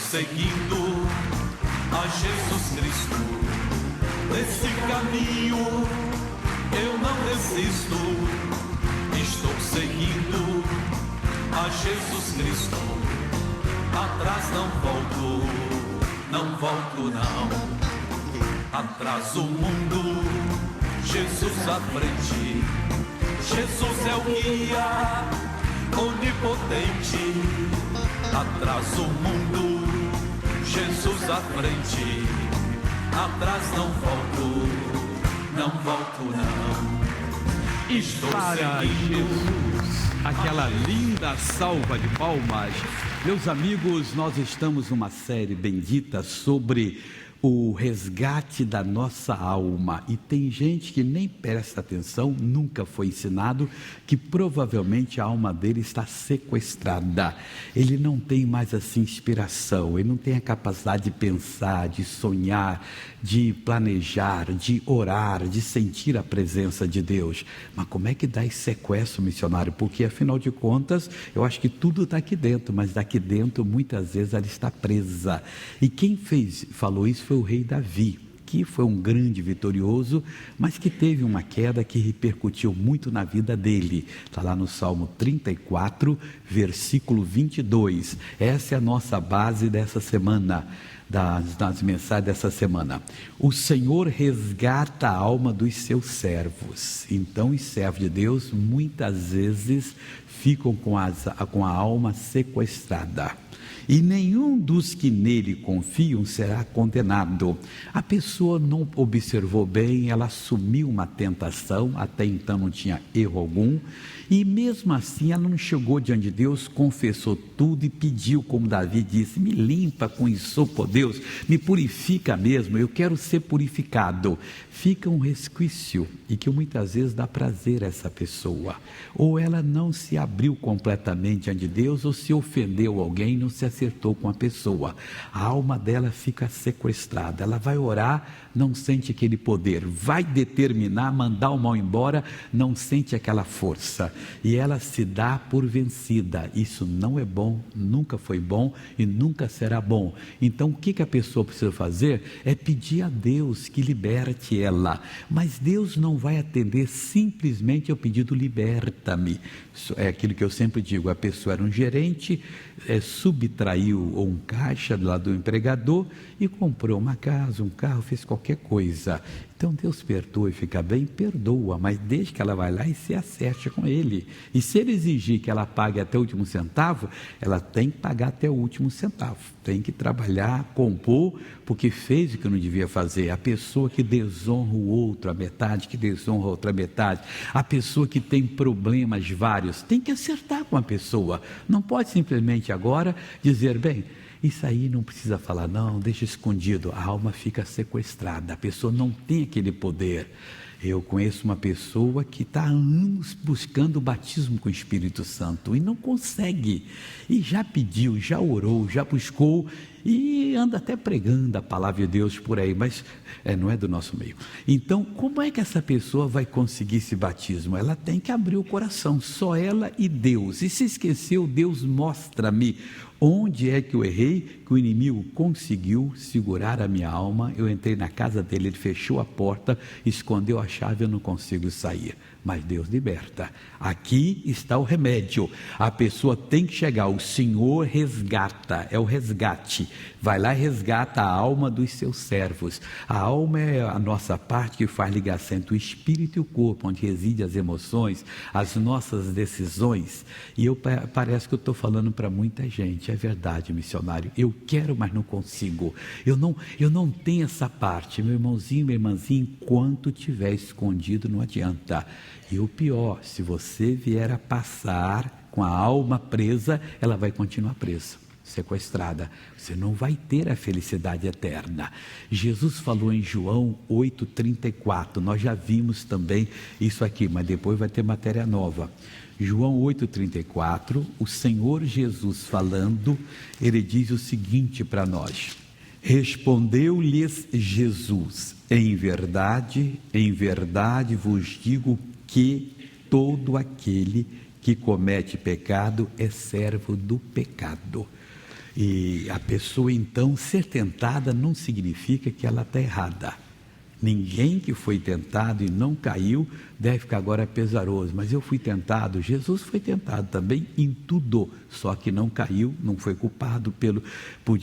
seguindo a Jesus Cristo. Nesse caminho eu não resisto. Estou seguindo a Jesus Cristo. Atrás não volto, não volto não. Atrás o mundo, Jesus à frente. Jesus é o guia onipotente. Atrás o mundo, Jesus à frente. Atrás não volto, não volto não. Estou para seguindo Jesus, aquela linda salva de palmas. Meus amigos, nós estamos numa série bendita sobre o resgate da nossa alma, e tem gente que nem presta atenção, nunca foi ensinado que provavelmente a alma dele está sequestrada. Ele não tem mais assim inspiração, ele não tem a capacidade de pensar, de sonhar, de planejar, de orar, de sentir a presença de Deus. Mas como é que dá esse sequestro, missionário? Porque afinal de contas, eu acho que tudo está aqui dentro, mas daqui dentro muitas vezes ela está presa. E quem falou isso foi o rei Davi, que foi um grande vitorioso, mas que teve uma queda que repercutiu muito na vida dele. Está lá no Salmo 34, versículo 22. Essa é a nossa base dessa semana, das mensagens dessa semana. O Senhor resgata a alma dos seus servos. Então os servos de Deus muitas vezes ficam com a alma sequestrada. E nenhum dos que nele confiam será condenado. A pessoa não observou bem, ela assumiu uma tentação, até então não tinha erro algum, e mesmo assim ela não chegou diante de Deus, confessou tudo e pediu, como Davi disse: me limpa com isopo, ó Deus, me purifica mesmo, eu quero ser purificado. Fica um resquício, e que muitas vezes dá prazer a essa pessoa, ou ela não se abriu completamente diante de Deus, ou se ofendeu alguém, não se acertou com a pessoa, a alma dela fica sequestrada. Ela vai orar, não sente aquele poder, vai determinar, mandar o mal embora, não sente aquela força, e ela se dá por vencida. Isso não é bom, nunca foi bom e nunca será bom. Então o que a pessoa precisa fazer? É pedir a Deus que liberte ela, mas Deus não vai atender simplesmente ao pedido liberta-me. É aquilo que eu sempre digo: a pessoa era um gerente, subtraiu um caixa lá do empregador e comprou uma casa, um carro, fez qualquer coisa. Então Deus perdoa e fica bem, perdoa, mas desde que ela vai lá e se acerte com ele. E se ele exigir que ela pague até o último centavo, ela tem que pagar até o último centavo. Tem que trabalhar, compor, porque fez o que não devia fazer. A pessoa que desonra o outro, a metade que desonra a outra metade, a pessoa que tem problemas vários, tem que acertar com a pessoa. Não pode simplesmente agora dizer: bem, isso aí não precisa falar, não, deixa escondido. A alma fica sequestrada, a pessoa não tem aquele poder. Eu conheço uma pessoa que está há anos buscando o batismo com o Espírito Santo e não consegue, e já pediu, já orou, já buscou, e anda até pregando a palavra de Deus por aí, mas não é do nosso meio. Então, como é que essa pessoa vai conseguir esse batismo? Ela tem que abrir o coração, só ela e Deus. E se esqueceu, Deus mostra-me onde é que eu errei, que o inimigo conseguiu segurar a minha alma. Eu entrei na casa dele, ele fechou a porta, escondeu a chave, eu não consigo sair. Mas Deus liberta. Aqui está o remédio. A pessoa tem que chegar, o Senhor resgata, é o resgate. Vai lá e resgata a alma dos seus servos. A alma é a nossa parte que faz ligação entre o espírito e o corpo, onde residem as emoções, as nossas decisões. E parece que eu estou falando para muita gente. É verdade, missionário, eu quero, mas não consigo. Eu não tenho essa parte. Meu irmãozinho, minha irmãzinha, enquanto estiver escondido, não adianta. E o pior, se você vier a passar com a alma presa, ela vai continuar presa, sequestrada. Você não vai ter a felicidade eterna. Jesus falou em João 8,34. Nós já vimos também isso aqui, mas depois vai ter matéria nova. João 8,34, o Senhor Jesus falando, ele diz o seguinte para nós: respondeu-lhes Jesus: em verdade vos digo que todo aquele que comete pecado é servo do pecado. E a pessoa então ser tentada não significa que ela está errada. Ninguém que foi tentado e não caiu deve ficar agora pesaroso. Mas eu fui tentado, Jesus foi tentado também em tudo, só que não caiu, não foi culpado por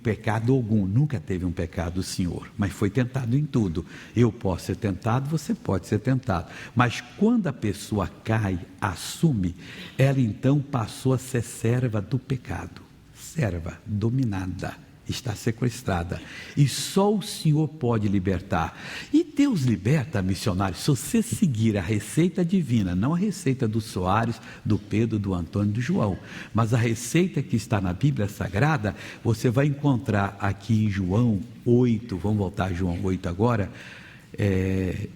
pecado algum. Nunca teve um pecado o Senhor, mas foi tentado em tudo. Eu posso ser tentado, você pode ser tentado. Mas quando a pessoa cai, assume, ela então passou a ser serva do pecado. Serva, dominada, está sequestrada, e só o Senhor pode libertar. E Deus liberta, missionário, se você seguir a receita divina, não a receita do Soares, do Pedro, do Antônio, do João, mas a receita que está na Bíblia Sagrada. Você vai encontrar aqui em João 8, vamos voltar a João 8 agora,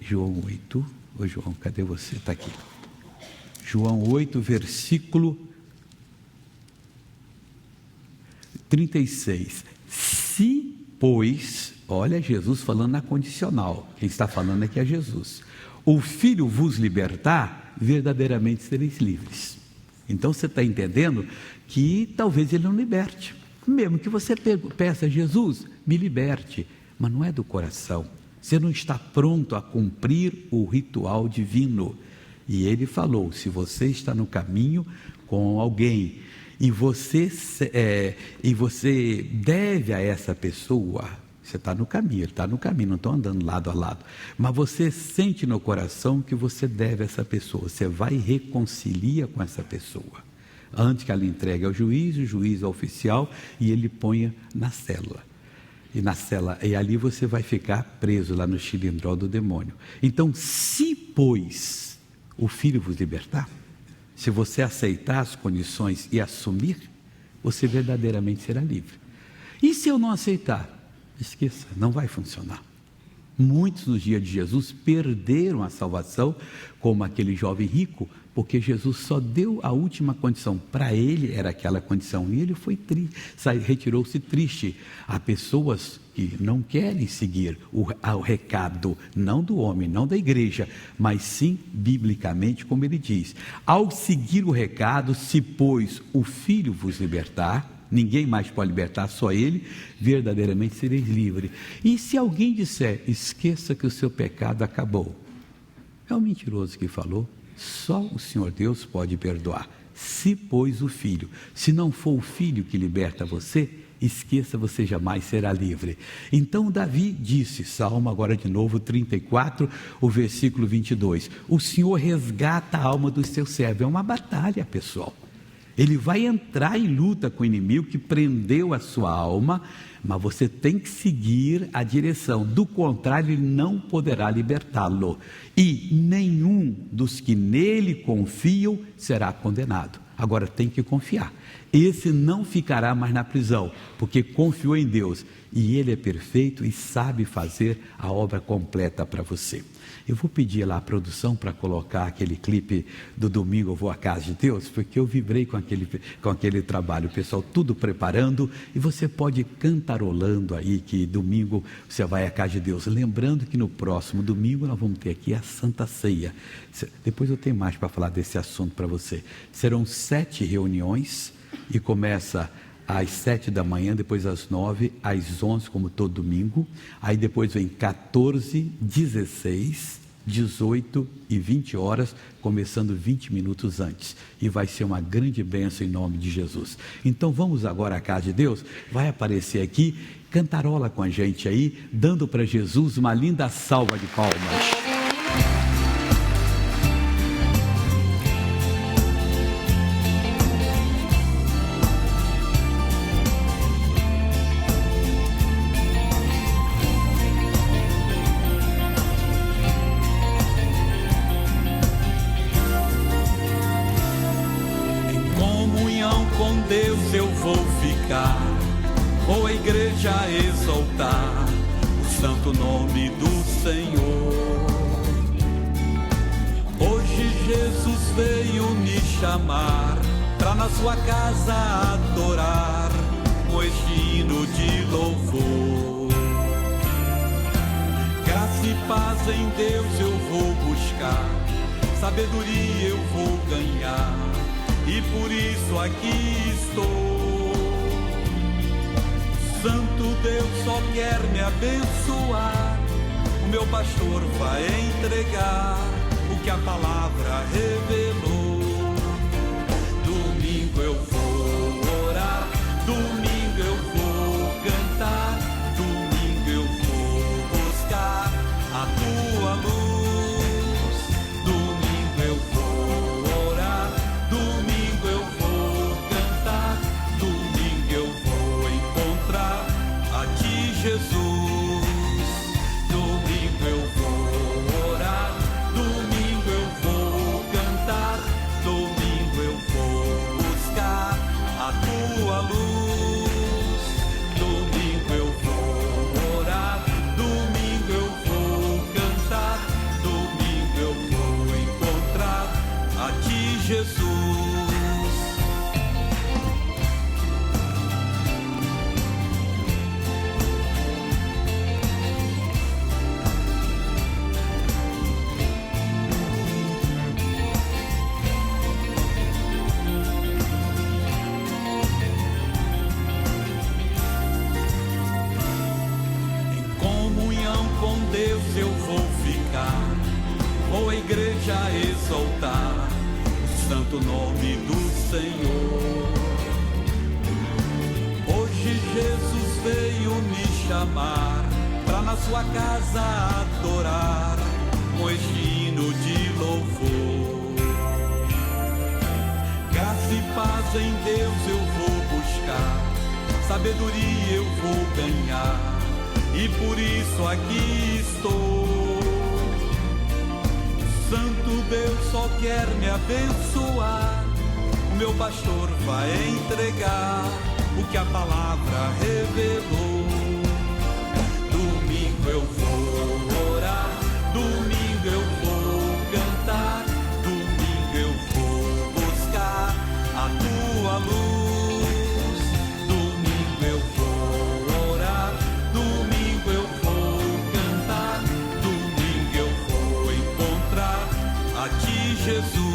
João 8, ô João, cadê você? Está aqui, João 8, versículo 36. Se, pois, olha Jesus falando na condicional, quem está falando aqui é Jesus, o Filho vos libertar, verdadeiramente sereis livres. Então você está entendendo que talvez Ele não liberte, mesmo que você peça, Jesus, me liberte, mas não é do coração, você não está pronto a cumprir o ritual divino. E Ele falou, se você está no caminho com alguém, e você deve a essa pessoa, você está no caminho, ele está no caminho, não estão andando lado a lado, mas você sente no coração que você deve a essa pessoa, você vai e reconcilia com essa pessoa, antes que ela entregue ao juiz, o juiz ao oficial, e ele ponha na cela, e ali você vai ficar preso lá no xilindró do demônio. Então, se pois o Filho vos libertar, se você aceitar as condições e assumir, você verdadeiramente será livre. E se eu não aceitar? Esqueça, não vai funcionar. Muitos nos dias de Jesus perderam a salvação, como aquele jovem rico, porque Jesus só deu a última condição. Para ele era aquela condição, e ele foi triste, retirou-se triste. Há pessoas que não querem seguir o recado, não do homem, não da igreja, mas sim biblicamente, como ele diz. Ao seguir o recado, se pois o Filho vos libertar, ninguém mais pode libertar, só Ele, verdadeiramente sereis livres. E se alguém disser, esqueça que o seu pecado acabou, é o mentiroso que falou, só o Senhor Deus pode perdoar. Se pois o Filho, se não for o Filho que liberta você, esqueça, você jamais será livre. Então Davi disse, Salmo agora de novo 34, o versículo 22, o Senhor resgata a alma dos seus servos. É uma batalha, pessoal. Ele vai entrar em luta com o inimigo que prendeu a sua alma, mas você tem que seguir a direção, do contrário ele não poderá libertá-lo, e nenhum dos que nele confiam será condenado. Agora tem que confiar, esse não ficará mais na prisão, porque confiou em Deus, e Ele é perfeito e sabe fazer a obra completa para você. Eu vou pedir lá a produção para colocar aquele clipe do domingo, eu vou à casa de Deus, porque eu vibrei com aquele trabalho, o pessoal tudo preparando, e você pode ir cantarolando aí, que domingo você vai à casa de Deus. Lembrando que no próximo domingo nós vamos ter aqui a Santa Ceia. Depois eu tenho mais para falar desse assunto para você. Serão 7 reuniões, e começa às 7 da manhã, depois às 9, às 11, como todo domingo, aí depois vem 14, 16, 18 e 20 horas, começando 20 minutos antes, e vai ser uma grande bênção em nome de Jesus. Então vamos agora à casa de Deus, vai aparecer aqui, cantarola com a gente aí, dando para Jesus uma linda salva de palmas. Deus eu vou ficar, vou à igreja exaltar o santo nome do Senhor. Hoje Jesus veio me chamar pra na sua casa adorar com este hino de louvor. Graça e paz em Deus eu vou buscar, sabedoria eu vou ganhar, e por isso aqui estou. Santo Deus só quer me abençoar. O meu pastor vai entregar o que a palavra revelou. Domingo eu vou orar, domingo eu vou cantar, domingo eu vou buscar a tua luz. Domingo eu vou orar, domingo eu vou cantar, domingo eu vou encontrar a ti, Jesus. Domingo eu vou orar, domingo eu vou cantar, domingo eu vou buscar a tua luz. Domingo eu vou orar, domingo eu vou cantar, domingo eu vou encontrar a ti, Jesus. Deus eu vou ficar, vou à igreja exaltar o santo nome do Senhor. Hoje Jesus veio me chamar pra na sua casa adorar com este hino de louvor. Graça e paz em Deus eu vou buscar, sabedoria eu vou ganhar, e por isso aqui estou. Santo Deus só quer me abençoar. O meu pastor vai entregar o que a palavra revelou. Domingo eu vou orar, domingo eu vou cantar, domingo eu vou buscar a tua luz. Domingo eu vou orar, domingo eu vou cantar, domingo eu vou encontrar a ti, Jesus.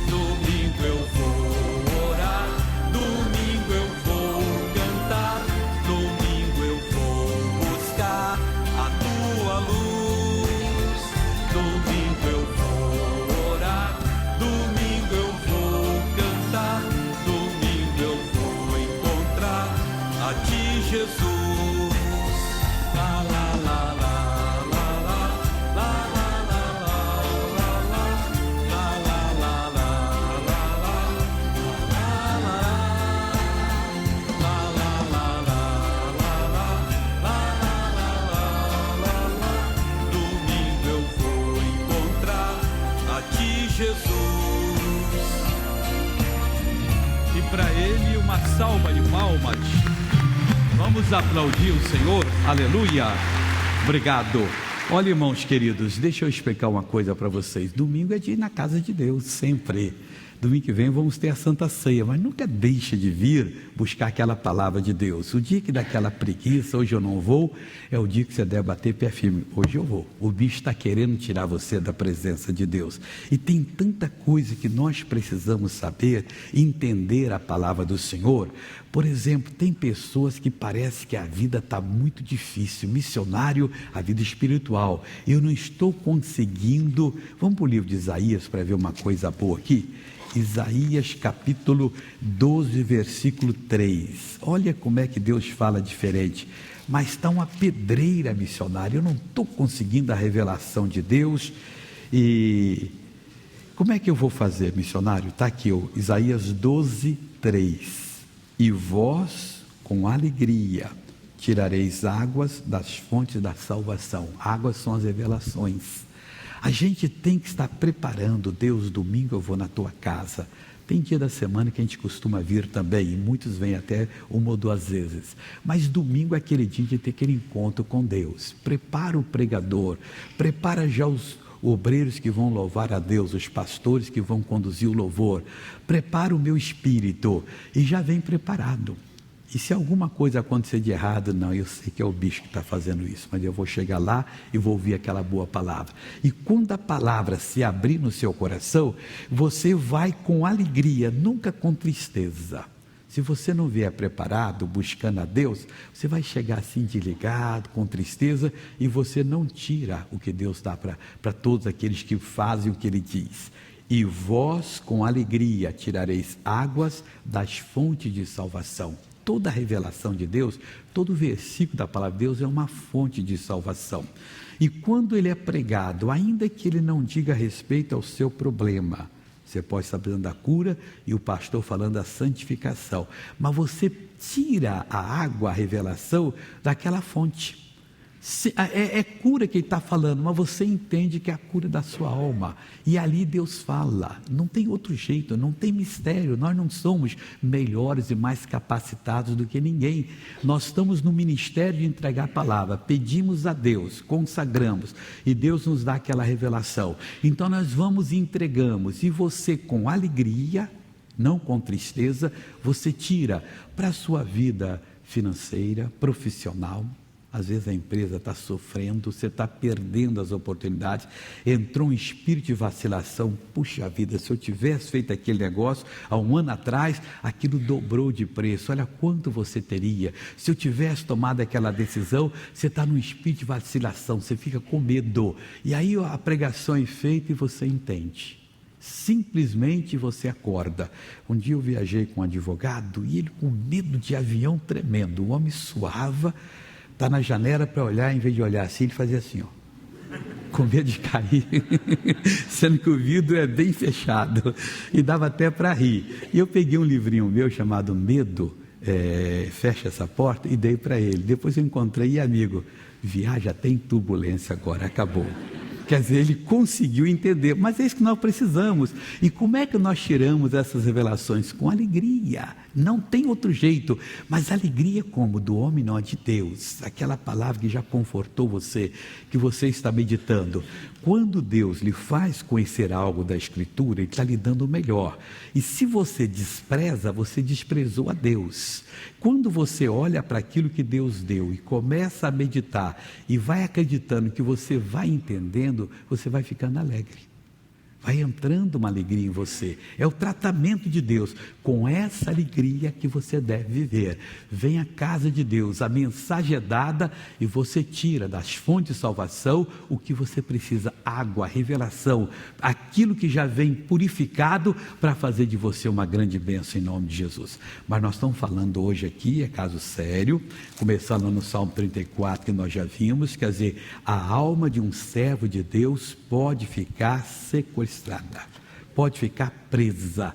Domingo eu vou orar, domingo eu vou cantar, domingo eu vou buscar a tua luz. Domingo eu vou orar, domingo eu vou cantar, domingo eu vou encontrar a ti, Jesus. La la la la la la la la la la la la la la. Domingo eu vou encontrar a ti, Jesus. E para ele uma salva de palmas. Vamos aplaudir o Senhor, aleluia, obrigado. Olha, irmãos queridos, deixa eu explicar uma coisa para vocês. Domingo é dia na casa de Deus, sempre. Domingo que vem vamos ter a Santa Ceia, mas nunca deixe de vir buscar aquela palavra de Deus. O dia que dá aquela preguiça, hoje eu não vou, é o dia que você deve bater pé firme. Hoje eu vou. O bicho está querendo tirar você da presença de Deus. E tem tanta coisa que nós precisamos saber, entender a palavra do Senhor. Por exemplo, tem pessoas que parece que a vida está muito difícil. Missionário, a vida espiritual. Eu não estou conseguindo. Vamos para o livro de Isaías para ver uma coisa boa aqui. Isaías capítulo 12, versículo 3. Olha como é que Deus fala diferente. Mas está uma pedreira, missionário. Eu não estou conseguindo a revelação de Deus. E como é que eu vou fazer, missionário? Está aqui, Isaías 12, 3. E vós, com alegria, tirareis águas das fontes da salvação. Águas são as revelações. A gente tem que estar preparando. Deus, domingo eu vou na tua casa. Tem dia da semana que a gente costuma vir também, e muitos vêm até uma ou duas vezes. Mas domingo é aquele dia de ter aquele encontro com Deus. Prepara o pregador, prepara já os obreiros que vão louvar a Deus, os pastores que vão conduzir o louvor. Prepara o meu espírito e já vem preparado. E se alguma coisa acontecer de errado, não, eu sei que é o bicho que está fazendo isso, mas eu vou chegar lá e vou ouvir aquela boa palavra. E quando a palavra se abrir no seu coração, você vai com alegria, nunca com tristeza. Se você não vier preparado, buscando a Deus, você vai chegar assim desligado, com tristeza, e você não tira o que Deus dá para todos aqueles que fazem o que Ele diz. E vós com alegria tirareis águas das fontes de salvação. Toda a revelação de Deus, todo versículo da palavra de Deus é uma fonte de salvação. E quando ele é pregado, ainda que ele não diga respeito ao seu problema, você pode estar precisando da cura e o pastor falando da santificação, mas você tira a água, a revelação, daquela fonte. É cura que ele está falando, mas você entende que é a cura da sua alma, e ali Deus fala, não tem outro jeito, não tem mistério. Nós não somos melhores e mais capacitados do que ninguém, nós estamos no ministério de entregar a palavra, pedimos a Deus, consagramos, e Deus nos dá aquela revelação, então nós vamos e entregamos, e você com alegria, não com tristeza, você tira para a sua vida financeira, profissional. Às vezes a empresa está sofrendo, você está perdendo as oportunidades, entrou um espírito de vacilação. Puxa vida, se eu tivesse feito aquele negócio há um ano atrás, aquilo dobrou de preço, olha quanto você teria. Se eu tivesse tomado aquela decisão, você está num espírito de vacilação, você fica com medo, e aí a pregação é feita e você entende. Simplesmente você acorda. Um dia eu viajei com um advogado, e ele com medo de avião tremendo, o homem suava, está na janela para olhar, em vez de olhar assim, ele fazia assim, ó, com medo de cair, sendo que o vidro é bem fechado, e dava até para rir. E eu peguei um livrinho meu chamado Medo, Fecha Essa Porta, e dei para ele. Depois eu encontrei, e amigo, viaja tem turbulência agora, acabou. Quer dizer, ele conseguiu entender, mas é isso que nós precisamos. E como é que nós tiramos essas revelações? Com alegria, não tem outro jeito, mas alegria como? Do homem, não de Deus, aquela palavra que já confortou você, que você está meditando. Quando Deus lhe faz conhecer algo da Escritura, Ele está lhe dando o melhor, e se você despreza, você desprezou a Deus. Quando você olha para aquilo que Deus deu e começa a meditar, e vai acreditando que você vai entendendo, você vai ficando alegre. Vai entrando uma alegria em você, é o tratamento de Deus, com essa alegria que você deve viver. Vem à casa de Deus, a mensagem é dada e você tira das fontes de salvação o que você precisa, água, revelação, aquilo que já vem purificado para fazer de você uma grande bênção em nome de Jesus. Mas nós estamos falando hoje aqui, é caso sério, começando no Salmo 34 que nós já vimos, quer dizer, a alma de um servo de Deus pode ficar sequestrada, pode ficar presa.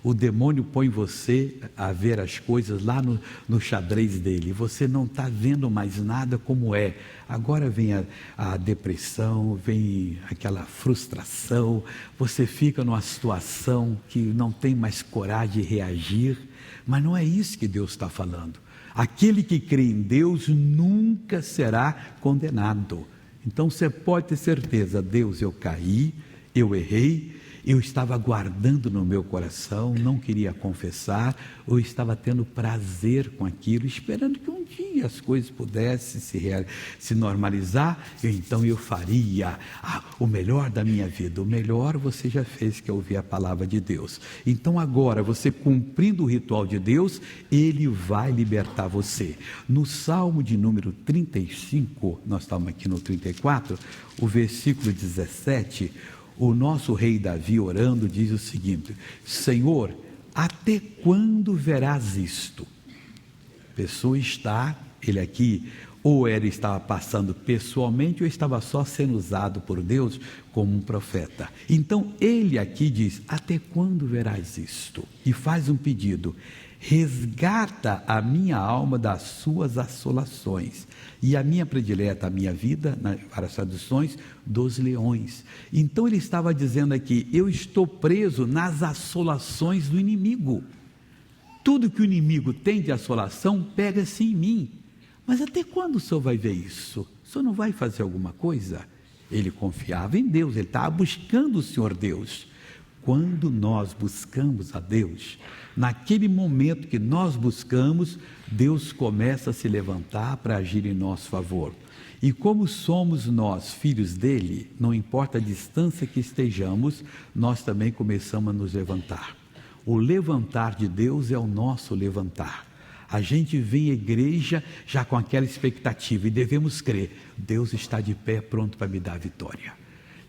O demônio põe você a ver as coisas lá no xadrez dele, você não está vendo mais nada como é. Agora vem a depressão, vem aquela frustração, você fica numa situação que não tem mais coragem de reagir, mas não é isso que Deus está falando. Aquele que crê em Deus nunca será condenado. Então você pode ter certeza, Deus, eu caí, eu errei, eu estava guardando no meu coração, não queria confessar, ou estava tendo prazer com aquilo, esperando que um dia as coisas pudessem se normalizar, então eu faria o melhor da minha vida. O melhor você já fez, que é ouvir a palavra de Deus. Então agora, você cumprindo o ritual de Deus, Ele vai libertar você. No Salmo de número 35, nós estamos aqui no 34, o versículo 17, o nosso rei Davi orando diz o seguinte: Senhor, até quando verás isto? A pessoa está, ele aqui, ou ele estava passando pessoalmente, ou estava só sendo usado por Deus como um profeta. Então ele aqui diz: até quando verás isto? E faz um pedido: resgata a minha alma das suas assolações, e a minha predileta, a minha vida, para as traduções, dos leões. Então ele estava dizendo aqui: eu estou preso nas assolações do inimigo. Tudo que o inimigo tem de assolação pega-se em mim. Mas até quando o senhor vai ver isso? O senhor não vai fazer alguma coisa? Ele confiava em Deus, ele estava buscando o Senhor Deus. Quando nós buscamos a Deus, naquele momento que nós buscamos, Deus começa a se levantar para agir em nosso favor. E como somos nós filhos dele, não importa a distância que estejamos, nós também começamos a nos levantar. O levantar de Deus é o nosso levantar. A gente vem à igreja já com aquela expectativa e devemos crer, Deus está de pé pronto para me dar a vitória.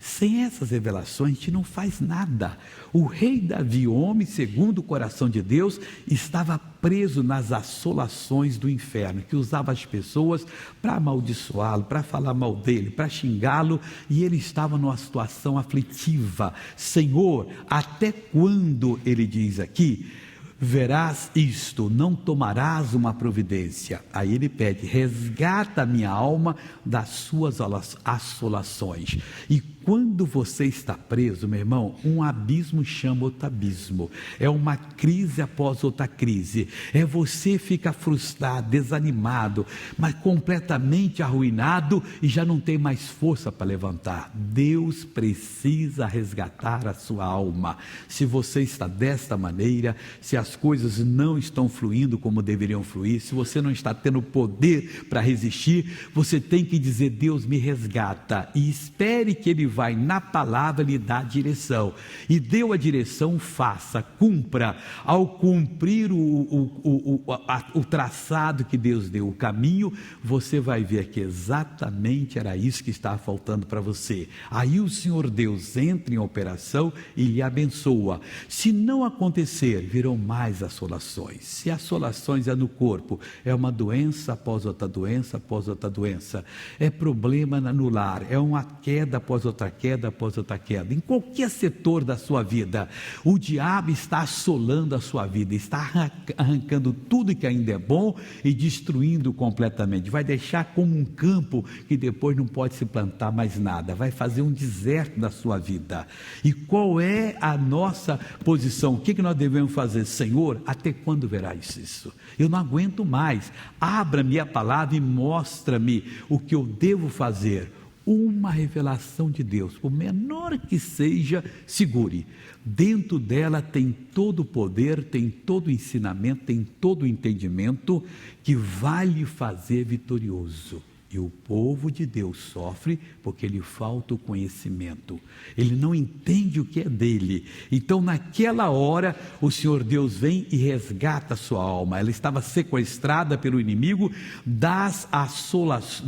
Sem essas revelações a gente não faz nada. O rei Davi, homem segundo o coração de Deus, estava preso nas assolações do inferno, que usava as pessoas para amaldiçoá-lo, para falar mal dele, para xingá-lo, e ele estava numa situação aflitiva. Senhor, até quando, ele diz aqui, verás isto, não tomarás uma providência? Aí ele pede, resgata a minha alma das suas assolações. E quando você está preso, meu irmão, um abismo chama outro abismo, é uma crise após outra crise, você fica frustrado, desanimado, mas completamente arruinado e já não tem mais força para levantar. Deus precisa resgatar a sua alma. Se você está desta maneira, se as coisas não estão fluindo como deveriam fluir, se você não está tendo poder para resistir, você tem que dizer, Deus me resgata, e espere que Ele vai na palavra lhe dar direção, e deu a direção, faça, cumpra. Ao cumprir o traçado que Deus deu, o caminho, você vai ver que exatamente era isso que estava faltando para você. Aí o Senhor Deus entra em operação e lhe abençoa. Se não acontecer, virão mais assolações. Se assolações é no corpo, é uma doença após outra doença, após outra doença, é problema no lar, é uma queda após outra queda, após outra queda. Em qualquer setor da sua vida, o diabo está assolando a sua vida, está arrancando tudo que ainda é bom e destruindo completamente. Vai deixar como um campo que depois não pode se plantar mais nada, vai fazer um deserto da sua vida. E qual é a nossa posição? O que nós devemos fazer? Senhor, até quando verás isso? Eu não aguento mais. Abra-me a palavra e mostra-me o que eu devo fazer. Uma revelação de Deus, por menor que seja, segure. Dentro dela tem todo o poder, tem todo o ensinamento, tem todo o entendimento que vai lhe fazer vitorioso. E o povo de Deus sofre porque lhe falta o conhecimento. Ele não entende o que é dele. Então naquela hora o Senhor Deus vem e resgata a sua alma. Ela estava sequestrada pelo inimigo das suas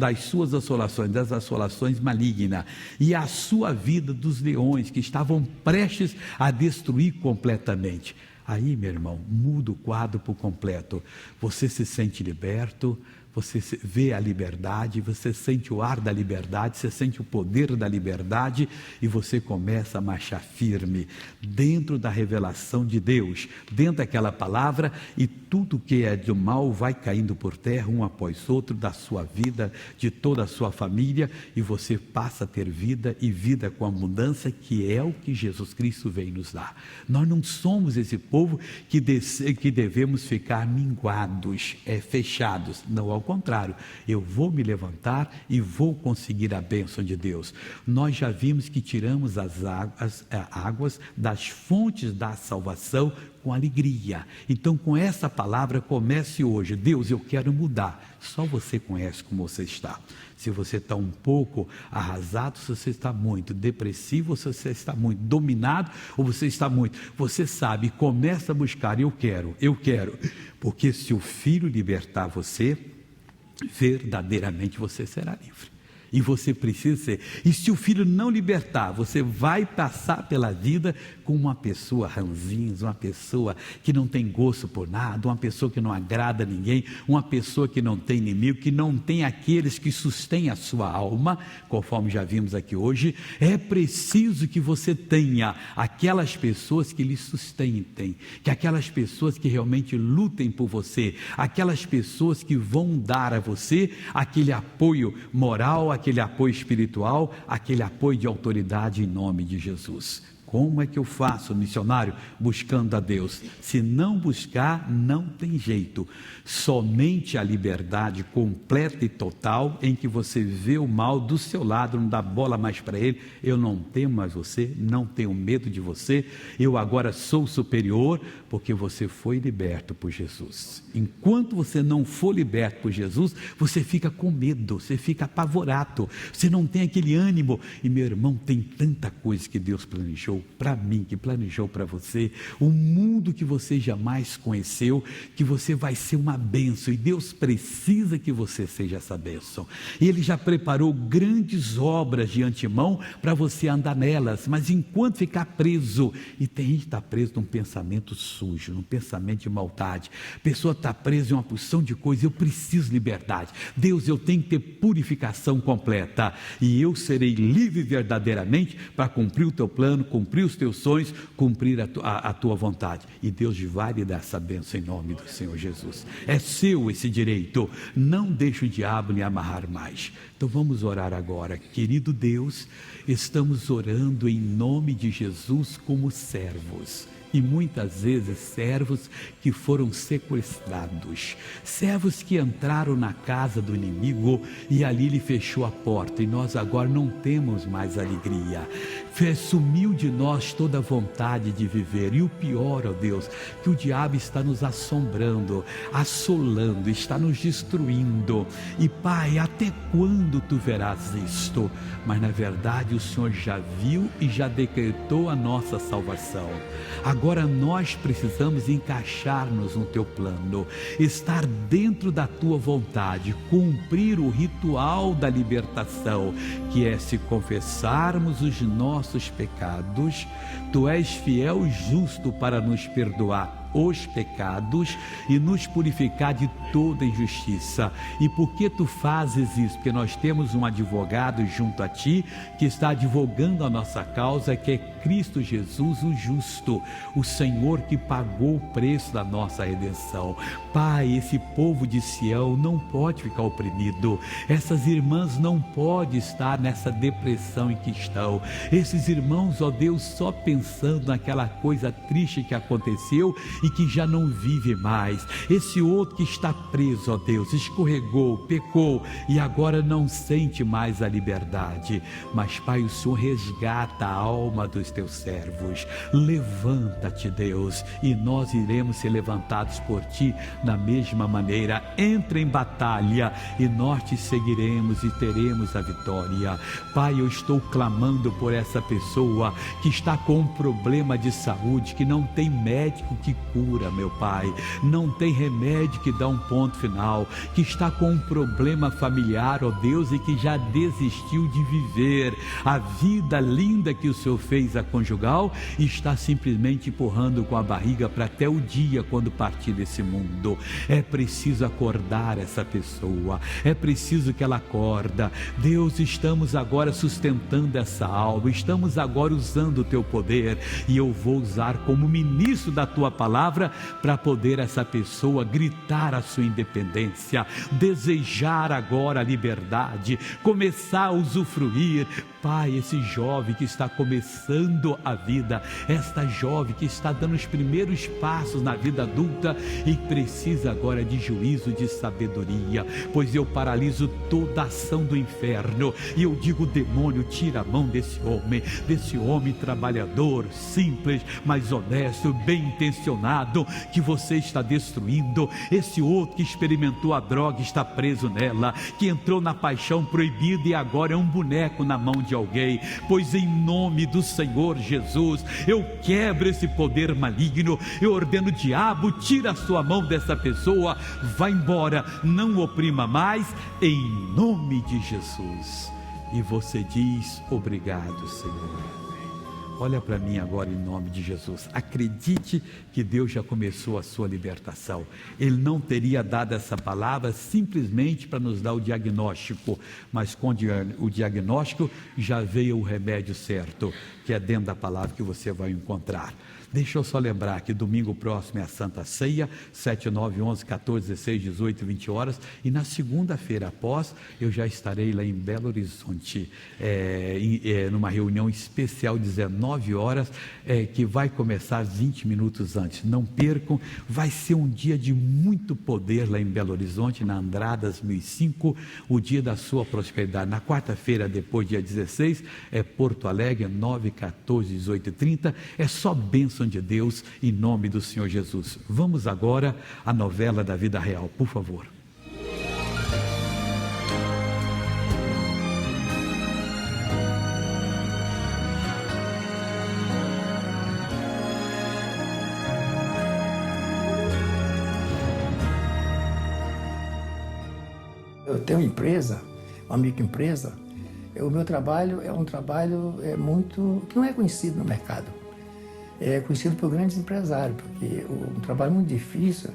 assolações, das assolações malignas. E a sua vida dos leões que estavam prestes a destruir completamente. Aí, meu irmão, muda o quadro por completo. Você se sente liberto, você vê a liberdade, você sente o ar da liberdade, você sente o poder da liberdade e você começa a marchar firme dentro da revelação de Deus, dentro daquela palavra, e tudo que é do mal vai caindo por terra um após outro da sua vida, de toda a sua família, e você passa a ter vida e vida com abundância, que é o que Jesus Cristo veio nos dar. Nós não somos esse povo que devemos ficar minguados, fechados, não, ao contrário, eu vou me levantar e vou conseguir a bênção de Deus. Nós já vimos que tiramos as águas das fontes da salvação com alegria. Então com essa palavra comece hoje. Deus, eu quero mudar. Só você conhece como você está. Se você está um pouco arrasado, se você está muito depressivo, se você está muito dominado, ou você está muito, você sabe, começa a buscar, eu quero, porque se o Filho libertar você, verdadeiramente você será livre. E você precisa ser. E se o Filho não libertar, você vai passar pela vida com uma pessoa ranzinha, uma pessoa que não tem gosto por nada, uma pessoa que não agrada a ninguém, uma pessoa que não tem inimigo, que não tem aqueles que sustêm a sua alma, conforme já vimos aqui hoje. É preciso que você tenha aquelas pessoas que lhe sustentem, que aquelas pessoas que realmente lutem por você, aquelas pessoas que vão dar a você aquele apoio moral, aquele apoio espiritual, aquele apoio de autoridade em nome de Jesus. Como é que eu faço, missionário? Buscando a Deus. Se não buscar, não tem jeito. Somente a liberdade completa e total, em que você vê o mal do seu lado, não dá bola mais para ele. Eu não temo mais você, não tenho medo de você. Eu agora sou superior, porque você foi liberto por Jesus. Enquanto você não for liberto por Jesus, você fica com medo, você fica apavorado, você não tem aquele ânimo. E meu irmão, tem tanta coisa que Deus planejou para mim, que planejou para você, um mundo que você jamais conheceu, que você vai ser uma bênção, e Deus precisa que você seja essa bênção. Ele já preparou grandes obras de antemão para você andar nelas, mas enquanto ficar preso, e tem gente que está preso num pensamento sujo, num pensamento de maldade, a pessoa está presa em uma porção de coisas. Eu preciso de liberdade. Deus, eu tenho que ter purificação completa, e eu serei livre verdadeiramente para cumprir o teu plano, cumprir os teus sonhos, cumprir a tua vontade. E Deus vai lhe dar essa bênção em nome do Senhor Jesus. É seu esse direito. Não deixe o diabo lhe amarrar mais. Então vamos orar agora. Querido Deus, estamos orando em nome de Jesus como servos. E muitas vezes servos que foram sequestrados, servos que entraram na casa do inimigo e ali ele fechou a porta, e nós agora não temos mais alegria. Sumiu de nós toda a vontade de viver, e o pior, ó Deus, que o diabo está nos assombrando, assolando, está nos destruindo. E Pai, até quando tu verás isto? Mas na verdade o Senhor já viu e já decretou a nossa salvação. Agora nós precisamos encaixar-nos no teu plano, estar dentro da tua vontade, cumprir o ritual da libertação, que é se confessarmos os nossos pecados, tu és fiel e justo para nos perdoar os pecados e nos purificar de toda injustiça. E por que tu fazes isso? Porque nós temos um advogado junto a ti, que está advogando a nossa causa, que é Cristo Jesus o justo, o Senhor que pagou o preço da nossa redenção. Pai, esse povo de Sião não pode ficar oprimido, essas irmãs não podem estar nessa depressão em que estão, esses irmãos, ó Deus, só pensando naquela coisa triste que aconteceu e que já não vive mais. Esse outro que está preso, ó Deus, escorregou, pecou e agora não sente mais a liberdade. Mas Pai, o Senhor resgata a alma dos teus servos. Levanta-te, Deus, e nós iremos ser levantados por ti da mesma maneira. Entra em batalha e nós te seguiremos e teremos a vitória. Pai, eu estou clamando por essa pessoa que está com um problema de saúde, que não tem médico que cura, meu Pai, não tem remédio que dá um ponto final, que está com um problema familiar, ó Deus, e que já desistiu de viver a vida linda que o Senhor fez a conjugal, e está simplesmente empurrando com a barriga para até o dia quando partir desse mundo. É preciso acordar essa pessoa, é preciso que ela acorda. Deus, estamos agora sustentando essa alma, estamos agora usando o teu poder, e eu vou usar como ministro da tua palavra para poder essa pessoa gritar a sua independência, desejar agora a liberdade, começar a usufruir. Pai, esse jovem que está começando a vida, esta jovem que está dando os primeiros passos na vida adulta e precisa agora de juízo, de sabedoria, pois eu paraliso toda a ação do inferno e eu digo: demônio, tira a mão desse homem trabalhador, simples, mas honesto, bem intencionado, que você está destruindo. Esse outro que experimentou a droga, está preso nela, que entrou na paixão proibida e agora é um boneco na mão de alguém. Pois em nome do Senhor Jesus, eu quebro esse poder maligno, eu ordeno: diabo, tira a sua mão dessa pessoa, vai embora, não oprima mais, em nome de Jesus. E você diz: obrigado, Senhor. Olha para mim agora em nome de Jesus. Acredite que Deus já começou a sua libertação. Ele não teria dado essa palavra simplesmente para nos dar o diagnóstico, mas com o diagnóstico já veio o remédio certo, que é dentro da palavra que você vai encontrar. Deixa eu só lembrar que domingo próximo é a Santa Ceia, 7, 9, 11, 14, 16, 18 e 20 horas. E na segunda-feira após, eu já estarei lá em Belo Horizonte, numa reunião especial, 19 horas, que vai começar 20 minutos antes. Não percam, vai ser um dia de muito poder lá em Belo Horizonte, na Andradas 1005, o dia da sua prosperidade. Na quarta-feira, depois, dia 16, é Porto Alegre, 9, 14, 18 e 30. É só bênção de Deus, em nome do Senhor Jesus. Vamos agora à novela da vida real, por favor. tenho uma empresa, uma microempresa. O meu trabalho é um trabalho que não é conhecido no mercado. É conhecido por grandes empresários, porque um trabalho muito difícil,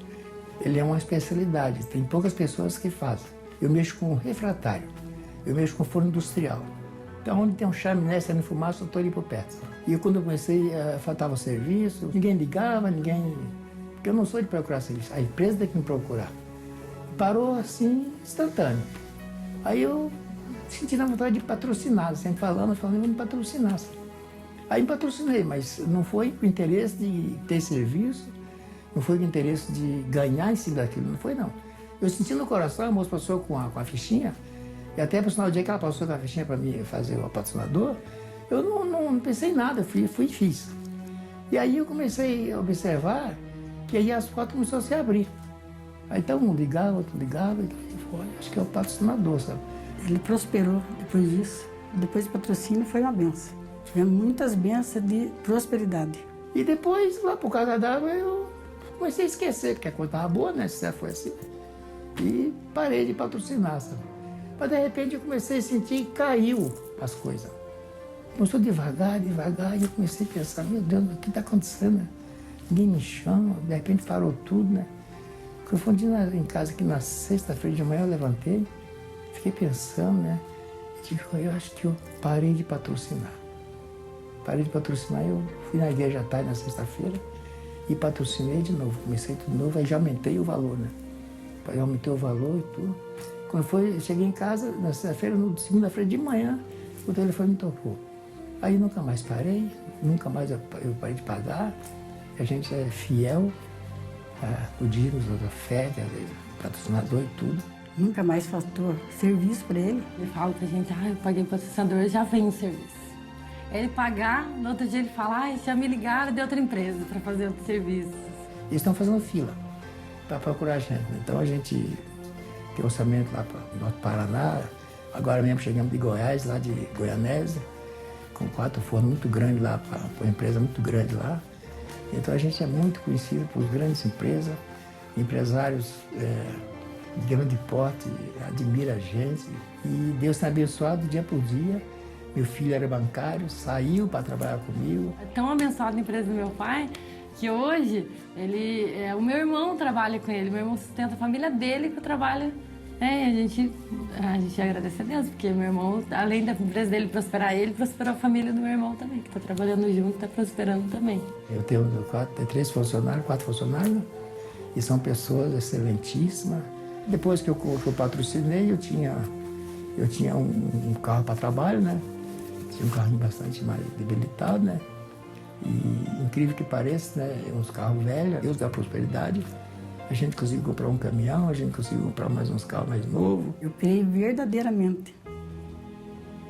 ele é uma especialidade. Tem poucas pessoas que fazem. Eu mexo com refratário, eu mexo com forno industrial. Então, onde tem um chaminé saindo fumaça, eu estou ali por perto. E quando eu comecei, faltava serviço, ninguém ligava, porque eu não sou de procurar serviço, a empresa tem que me procurar. Parou assim, instantâneo. Aí eu senti na vontade de patrocinar, sempre falando, vou me patrocinar. Aí me patrocinei, mas não foi com o interesse de ter serviço, não foi com o interesse de ganhar em cima daquilo, não foi não. Eu senti no coração, a moça passou com a fichinha, e até para o final do dia que ela passou com a fichinha para mim fazer o patrocinador, eu não pensei em nada, fui e fiz. E aí eu comecei a observar que aí as portas começaram a se abrir. Aí então um ligava, outro ligava, e eu falei, acho que é o patrocinador, sabe? Ele prosperou depois disso. Depois do patrocínio foi uma benção. Tivemos muitas bênçãos de prosperidade. E depois, lá por causa d'água, eu comecei a esquecer, porque a coisa estava boa, né? Se foi assim. E parei de patrocinar, sabe? Mas de repente eu comecei a sentir que caiu as coisas. Começou devagar, e eu comecei a pensar, meu Deus, o que está acontecendo? Né? Ninguém me chama, de repente parou tudo, né? Quando eu fui em casa aqui na sexta-feira de manhã, eu levantei, fiquei pensando, né? Eu acho que eu parei de patrocinar. Eu fui na igreja à tarde, na sexta-feira, e patrocinei de novo. Comecei tudo de novo, aí já aumentei o valor, né? Aí aumentei o valor e tudo. Quando eu cheguei em casa, na sexta-feira, segunda-feira de manhã, o telefone me tocou. Aí nunca mais parei, nunca mais eu parei de pagar. A gente é fiel a dízimos, a fé, patrocinador e tudo. Nunca mais faltou serviço para ele. Ele fala pra gente, eu paguei patrocinador, já vem o serviço. Ele pagar, no outro dia ele fala, já me ligaram de outra empresa para fazer outro serviço. Eles estão fazendo fila para procurar a gente. Né? Então a gente tem orçamento lá para o Norte Paraná. Agora mesmo chegamos de Goiás, lá de Goianésia, com 4 fornos muito grandes lá, para uma empresa muito grande lá. Então a gente é muito conhecido por grandes empresas, empresários de grande porte, admira a gente. E Deus tem abençoado dia por dia. Meu filho era bancário, saiu para trabalhar comigo. É tão abençoado a empresa do meu pai, que hoje o meu irmão trabalha com ele, meu irmão sustenta a família dele que trabalha. A gente agradece a Deus, porque meu irmão, além da empresa dele prosperar ele, prosperou a família do meu irmão também, que está trabalhando junto, está prosperando também. Eu tenho 3 funcionários, 4 funcionários, e são pessoas excelentíssimas. Depois que eu patrocinei, eu tinha um carro para trabalho, né? Tinha um carrinho bastante mais debilitado, né? E incrível que pareça, né? Uns carros velhos, Deus da prosperidade. A gente conseguiu comprar um caminhão, a gente conseguiu comprar mais uns carros mais novos. Eu creio verdadeiramente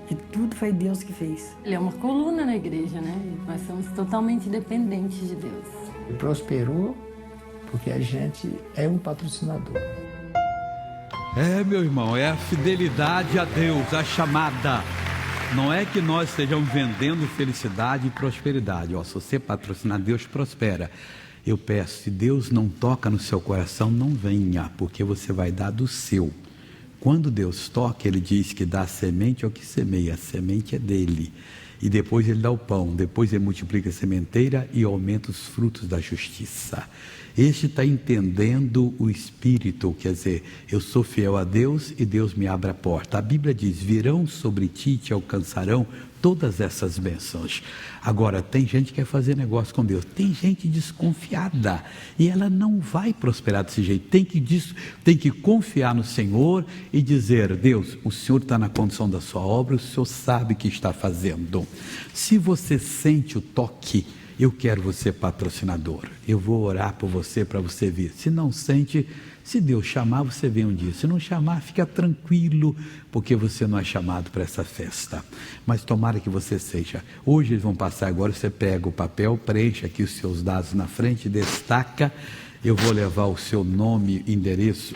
que tudo foi Deus que fez. Ele é uma coluna na igreja, né? Nós somos totalmente dependentes de Deus. Ele prosperou porque a gente é um patrocinador. Meu irmão, é a fidelidade a Deus, a chamada. Não é que nós estejamos vendendo felicidade e prosperidade. Se você patrocinar, Deus prospera. Eu peço, se Deus não toca no seu coração, não venha, porque você vai dar do seu. Quando Deus toca, Ele diz que dá a semente ao que semeia, a semente é dele. E depois Ele dá o pão, depois Ele multiplica a sementeira e aumenta os frutos da justiça. Este está entendendo o Espírito, quer dizer, eu sou fiel a Deus e Deus me abre a porta. A Bíblia diz, virão sobre ti e te alcançarão todas essas bênçãos. Agora, tem gente que quer fazer negócio com Deus, tem gente desconfiada e ela não vai prosperar desse jeito. Tem que confiar no Senhor e dizer, Deus, o Senhor está na condição da sua obra, o Senhor sabe o que está fazendo. Se você sente o toque, eu quero você patrocinador, eu vou orar por você para você vir. Se não sente, se Deus chamar, você vem um dia. Se não chamar, fica tranquilo, porque você não é chamado para essa festa. Mas tomara que você seja. Hoje eles vão passar agora, você pega o papel, preenche aqui os seus dados na frente, destaca. Eu vou levar o seu nome, endereço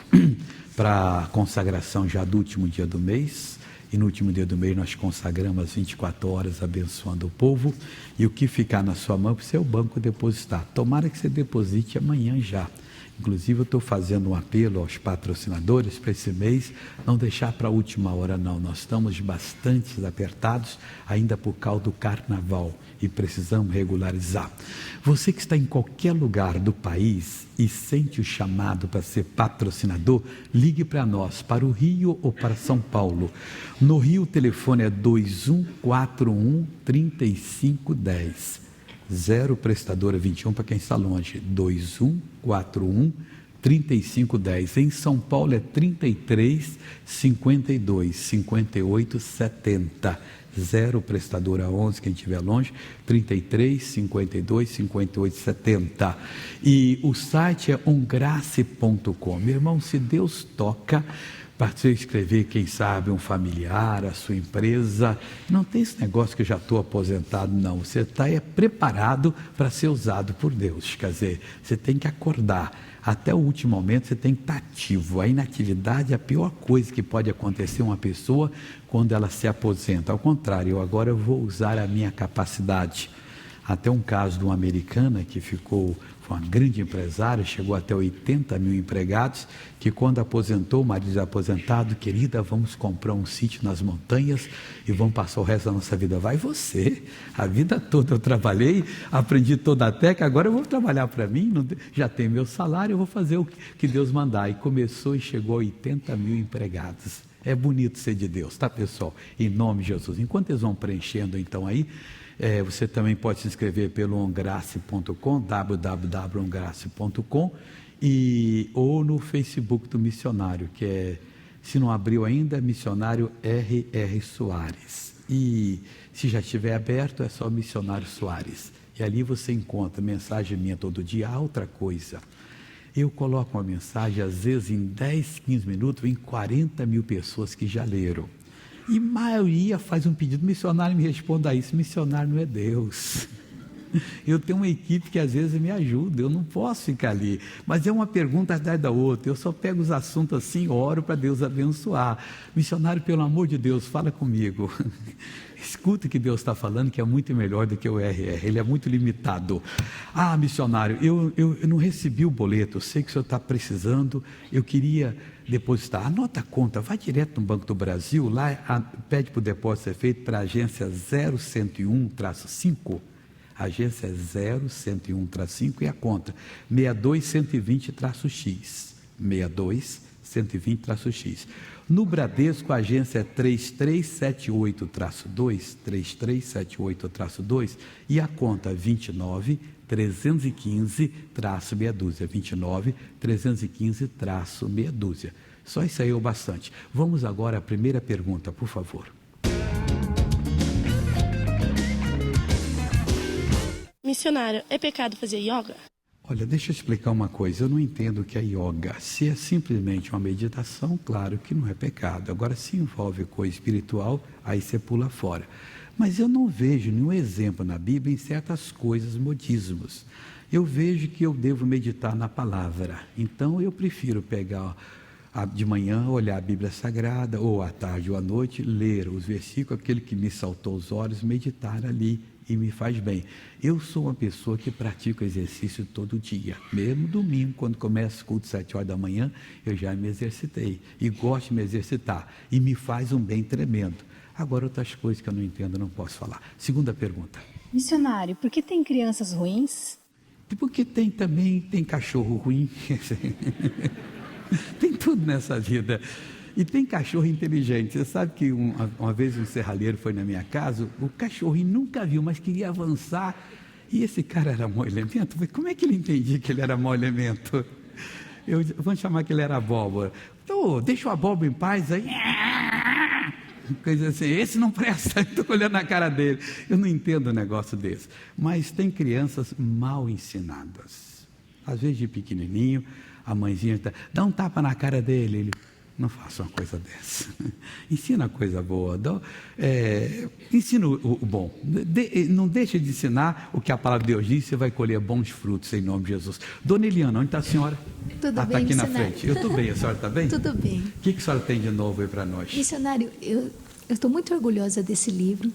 para a consagração já do último dia do mês. E no último dia do mês nós consagramos as 24 horas abençoando o povo. E o que ficar na sua mão para o seu banco depositar. Tomara que você deposite amanhã já. Inclusive, eu estou fazendo um apelo aos patrocinadores para esse mês não deixar para a última hora, não. Nós estamos bastante apertados ainda por causa do carnaval e precisamos regularizar. Você que está em qualquer lugar do país e sente o chamado para ser patrocinador, ligue para nós, para o Rio ou para São Paulo. No Rio, o telefone é 2141 3510. 0 prestadora 21 para quem está longe, 2141 3510. Em São Paulo é 33 52 58 70. 0 prestadora 11, quem estiver longe, 33 52 58 70. E o site é ongrace.com. Meu irmão, se Deus toca para você escrever, quem sabe, um familiar, a sua empresa, não tem esse negócio que eu já estou aposentado, não. Você está preparado para ser usado por Deus. Quer dizer, você tem que acordar. Até o último momento você tem que estar ativo. A inatividade é a pior coisa que pode acontecer a uma pessoa quando ela se aposenta. Ao contrário, eu vou usar a minha capacidade. Até um caso de uma americana que foi uma grande empresária, chegou até 80 mil empregados, que quando aposentou, o marido aposentado, querida, vamos comprar um sítio nas montanhas e vamos passar o resto da nossa vida. Vai você, a vida toda eu trabalhei, aprendi toda a técnica, agora eu vou trabalhar para mim, já tenho meu salário, eu vou fazer o que Deus mandar. E começou e chegou a 80 mil empregados. É bonito ser de Deus, tá, pessoal? Em nome de Jesus. Enquanto eles vão preenchendo então aí, você também pode se inscrever pelo ongrace.com, www.ongrace.com, ou no Facebook do missionário, que é, se não abriu ainda, missionário R.R. Soares. E se já estiver aberto, é só missionário Soares. E ali você encontra mensagem minha todo dia. Outra coisa, eu coloco uma mensagem, às vezes em 10, 15 minutos, em 40 mil pessoas que já leram. E a maioria faz um pedido, missionário, me responda isso. Missionário não é Deus. Eu tenho uma equipe que às vezes me ajuda, eu não posso ficar ali. Mas é uma pergunta atrás da outra, eu só pego os assuntos assim, oro para Deus abençoar. Missionário, pelo amor de Deus, fala comigo. Escuta o que Deus está falando, que é muito melhor do que o RR, ele é muito limitado. Ah, missionário, eu não recebi o boleto, eu sei que o senhor está precisando, eu queria depositar. Anota a conta, vai direto no Banco do Brasil, lá pede para o depósito ser feito para a agência 0101-5, agência 0101-5 e a conta 62120-X, 62120-X. No Bradesco, a agência é 3378-2, 3378-2 e a conta 29-315-meia dúzia, 29-315-meia dúzia. Só isso aí é o bastante. Vamos agora à primeira pergunta, por favor. Missionário, é pecado fazer yoga? Olha, deixa eu explicar uma coisa, eu não entendo o que é yoga. Se é simplesmente uma meditação, claro que não é pecado. Agora, se envolve coisa espiritual, aí você pula fora. Mas eu não vejo nenhum exemplo na Bíblia em certas coisas, modismos. Eu vejo que eu devo meditar na palavra. Então, eu prefiro pegar de manhã, olhar a Bíblia Sagrada, ou à tarde ou à noite, ler os versículos, aquele que me saltou os olhos, meditar ali. E me faz bem. Eu sou uma pessoa que pratica exercício todo dia. Mesmo domingo, quando começa o culto 7 horas da manhã, eu já me exercitei. E gosto de me exercitar. E me faz um bem tremendo. Agora, outras coisas que eu não entendo, eu não posso falar. Segunda pergunta. Missionário, por que tem crianças ruins? Porque tem cachorro ruim. Tem tudo nessa vida. E tem cachorro inteligente. Você sabe que uma vez um serralheiro foi na minha casa, o cachorrinho nunca viu, mas queria avançar. E esse cara era mau elemento. Como é que ele entendia que ele era mau elemento? Vamos chamar que ele era abóbora. Então, deixa o abóbora em paz aí. Coisa assim, esse não presta. Estou olhando na cara dele. Eu não entendo um negócio desse. Mas tem crianças mal ensinadas. Às vezes de pequenininho, a mãezinha dá um tapa na cara dele, ele... Não faça uma coisa dessa. Ensina a coisa boa. Ensina o bom. Não deixe de ensinar o que a palavra de Deus diz, você vai colher bons frutos em nome de Jesus. Dona Eliana, onde está a senhora? Tudo bem, está aqui missionário. Na frente. Eu estou bem, a senhora está bem? Tudo bem. O que a senhora tem de novo aí para nós? Missionário, eu estou muito orgulhosa desse livro.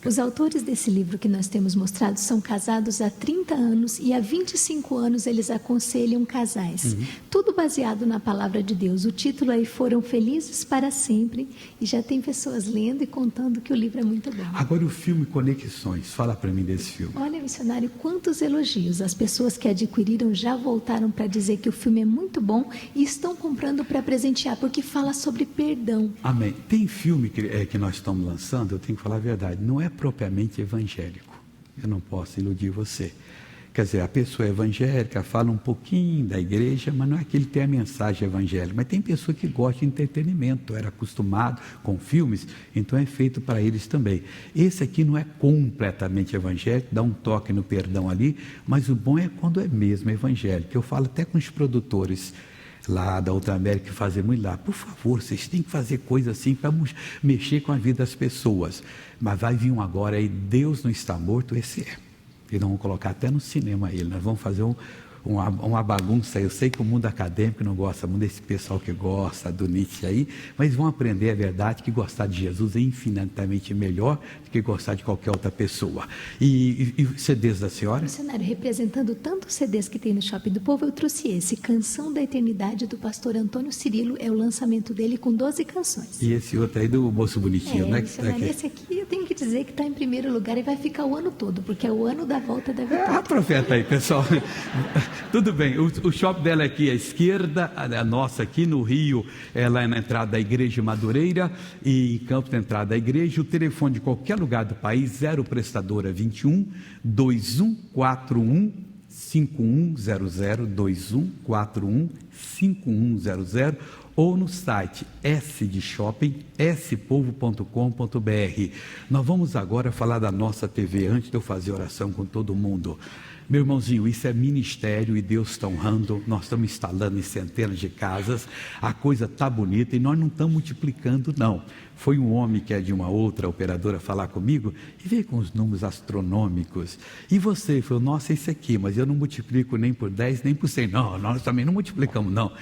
Os autores desse livro que nós temos mostrado são casados há 30 anos e há 25 anos eles aconselham casais. Tudo baseado na palavra de Deus. O título aí Foram Felizes para Sempre e já tem pessoas lendo e contando que o livro é muito bom. Agora o filme Conexões, fala para mim desse filme. Olha, missionário, quantos elogios. As pessoas que adquiriram já voltaram para dizer que o filme é muito bom e estão comprando para presentear, porque fala sobre perdão. Amém. Tem filme que nós estamos lançando, eu tenho que falar a verdade, não é propriamente evangélico. Eu não posso iludir você. Quer dizer, a pessoa é evangélica, fala um pouquinho da igreja, mas não é que ele tem a mensagem evangélica. Mas tem pessoa que gosta de entretenimento, era acostumado com filmes, então é feito para eles também. Esse aqui não é completamente evangélico, dá um toque no perdão ali, mas o bom é quando é mesmo evangélico. Eu falo até com os produtores lá da Outra América que fazem muito lá, por favor, vocês têm que fazer coisa assim para mexer com a vida das pessoas. Mas vai vir um agora aí, Deus não está morto, esse é. E nós vamos colocar até no cinema ele, nós vamos fazer uma bagunça. Eu sei que o mundo acadêmico não gosta muito desse pessoal que gosta do Nietzsche aí, mas vão aprender a verdade que gostar de Jesus é infinitamente melhor do que gostar de qualquer outra pessoa. E CDs da senhora? Missionário, representando tantos CDs que tem no Shopping do Povo, eu trouxe esse, Canção da Eternidade, do pastor Antônio Cirilo, é o lançamento dele com 12 canções. E esse outro aí do Moço Bonitinho, né? Missionário, esse aqui eu tenho que dizer que está em primeiro lugar e vai ficar o ano todo, porque é o ano da volta da vitória. Profeta aí, pessoal. Tudo bem, o shopping dela é aqui à esquerda, a nossa aqui no Rio, ela é na entrada da Igreja Madureira e em Campos na entrada da igreja. O telefone de qualquer lugar do país, 0 prestadora 21 2141 5100 2141 5100 ou no site spovo.com.br. Nós vamos agora falar da nossa TV, antes de eu fazer oração com todo mundo. Meu irmãozinho, isso é ministério e Deus está honrando, nós estamos instalando em centenas de casas, a coisa está bonita e nós não estamos multiplicando não. Foi um homem que é de uma outra operadora falar comigo e veio com os números astronômicos. E você falou, nossa, isso aqui, mas eu não multiplico nem por 10, nem por 100. Não, nós também não multiplicamos, não.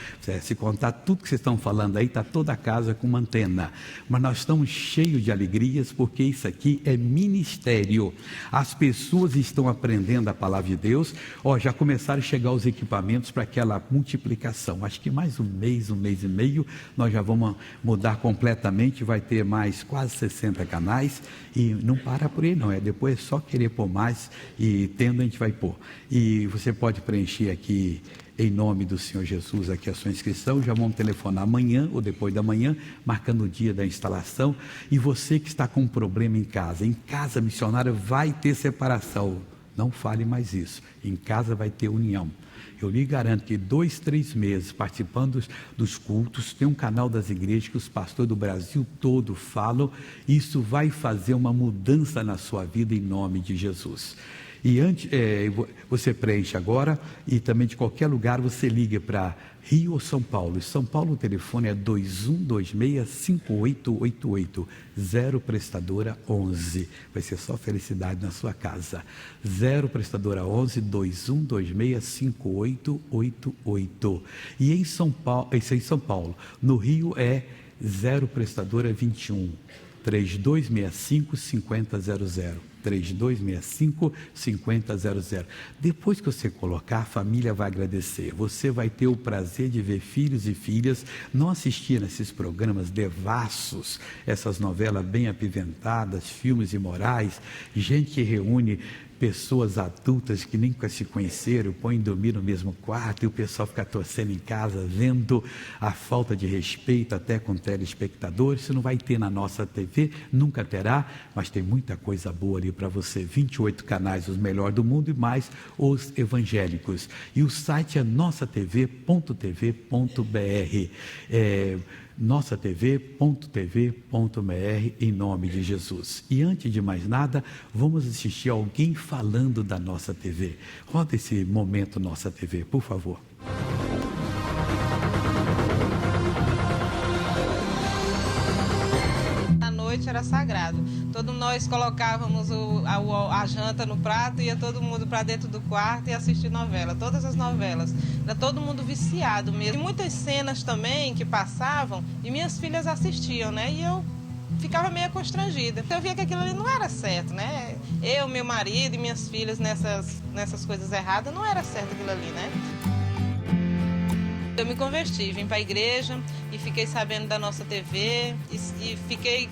Se contar tudo que vocês estão falando aí, está toda a casa com uma antena. Mas nós estamos cheios de alegrias, porque isso aqui é ministério. As pessoas estão aprendendo a palavra de Deus. Já começaram a chegar os equipamentos para aquela multiplicação. Acho que mais um mês e meio, nós já vamos mudar completamente, vai ter mais quase 60 canais e não para por aí não, depois é só querer pôr mais e tendo a gente vai pôr. E você pode preencher aqui em nome do Senhor Jesus aqui a sua inscrição, já vamos telefonar amanhã ou depois da manhã, marcando o dia da instalação. E você que está com um problema em casa missionária vai ter separação, não fale mais isso, em casa vai ter união. Eu lhe garanto que 2, 3 meses participando dos cultos, tem um canal das igrejas que os pastores do Brasil todo falam, isso vai fazer uma mudança na sua vida em nome de Jesus. E antes, você preenche agora e também de qualquer lugar você liga para Rio ou São Paulo. Em São Paulo o telefone é 2126-5888, 0 prestadora 11. Vai ser só felicidade na sua casa. 0 prestadora 11 2126-5888. E em São Paulo, isso é em São Paulo. No Rio é 0 prestadora 21 3265-5000. 3265-5000. Depois que você colocar, a família vai agradecer. Você vai ter o prazer de ver filhos e filhas não assistir nesses programas devassos, essas novelas bem apimentadas, filmes imorais, gente que reúne pessoas adultas que nem se conheceram, põem dormir no mesmo quarto e o pessoal fica torcendo em casa, vendo a falta de respeito até com telespectadores. Isso não vai ter na nossa TV, nunca terá, mas tem muita coisa boa ali para você. 28 canais, os melhores do mundo e mais os evangélicos. E o site é nossatv.tv.br. nossatv.tv.br, em nome de Jesus. E antes de mais nada, vamos assistir alguém falando da nossa TV. Roda esse momento Nossa TV, por favor. A noite era sagrado. Todos nós colocávamos a janta no prato, ia todo mundo para dentro do quarto e assistir novela, todas as novelas. Era todo mundo viciado mesmo. E muitas cenas também que passavam e minhas filhas assistiam, né? E eu ficava meio constrangida. Eu via que aquilo ali não era certo, né? Eu, meu marido e minhas filhas nessas coisas erradas, não era certo aquilo ali, né? Eu me converti, vim para a igreja e fiquei sabendo da nossa TV e fiquei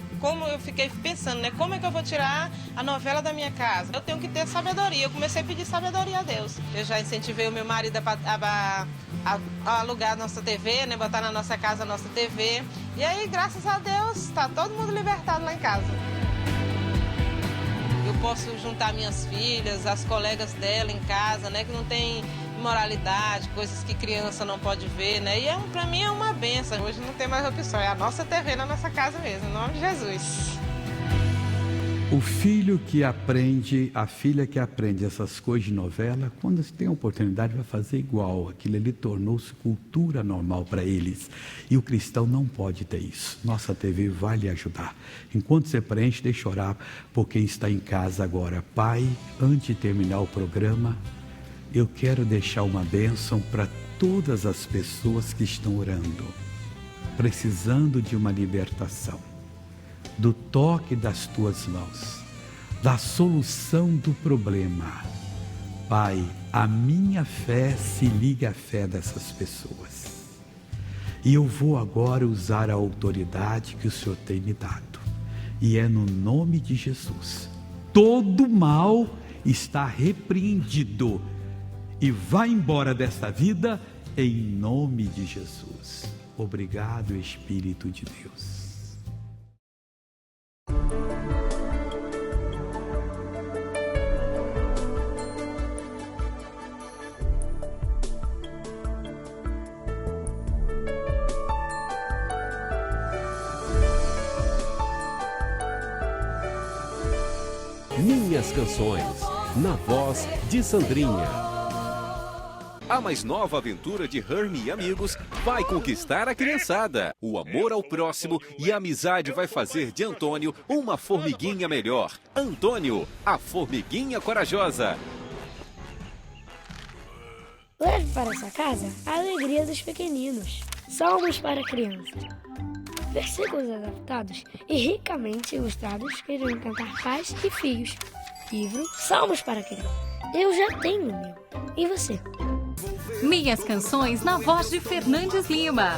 pensando, né? Como é que eu vou tirar a novela da minha casa? Eu tenho que ter sabedoria. Eu comecei a pedir sabedoria a Deus. Eu já incentivei o meu marido a alugar a nossa TV, né? Botar na nossa casa a nossa TV. E aí, graças a Deus, está todo mundo libertado lá em casa. Eu posso juntar minhas filhas, as colegas dela em casa, né? Que não tem imoralidade, coisas que criança não pode ver, né? E pra mim é uma benção. Hoje não tem mais opção, é a nossa TV na nossa casa mesmo, em nome de Jesus. O filho que aprende, a filha que aprende essas coisas de novela, quando tem a oportunidade vai fazer igual. Aquilo ali tornou-se cultura normal para eles. E o cristão não pode ter isso. Nossa TV vai lhe ajudar. Enquanto você preenche, deixa eu orar por quem está em casa agora. Pai, antes de terminar o programa, eu quero deixar uma bênção para todas as pessoas que estão orando, precisando de uma libertação, do toque das tuas mãos, da solução do problema. Pai, a minha fé se liga à fé dessas pessoas. E eu vou agora usar a autoridade que o Senhor tem me dado. E é no nome de Jesus. Todo mal está repreendido. E vai embora desta vida em nome de Jesus. Obrigado, Espírito de Deus. Minhas Canções, na voz de Sandrinha. A mais nova aventura de Hermie e amigos vai conquistar a criançada. O amor ao próximo e a amizade vai fazer de Antônio uma formiguinha melhor. Antônio, a formiguinha corajosa. Leve para sua casa a alegria dos pequeninos. Salmos para crianças. Versículos adaptados e ricamente ilustrados que irão cantar pais e filhos. Livro Salmos para crianças. Eu já tenho o meu. E você? Minhas Canções na voz de Fernandes Lima.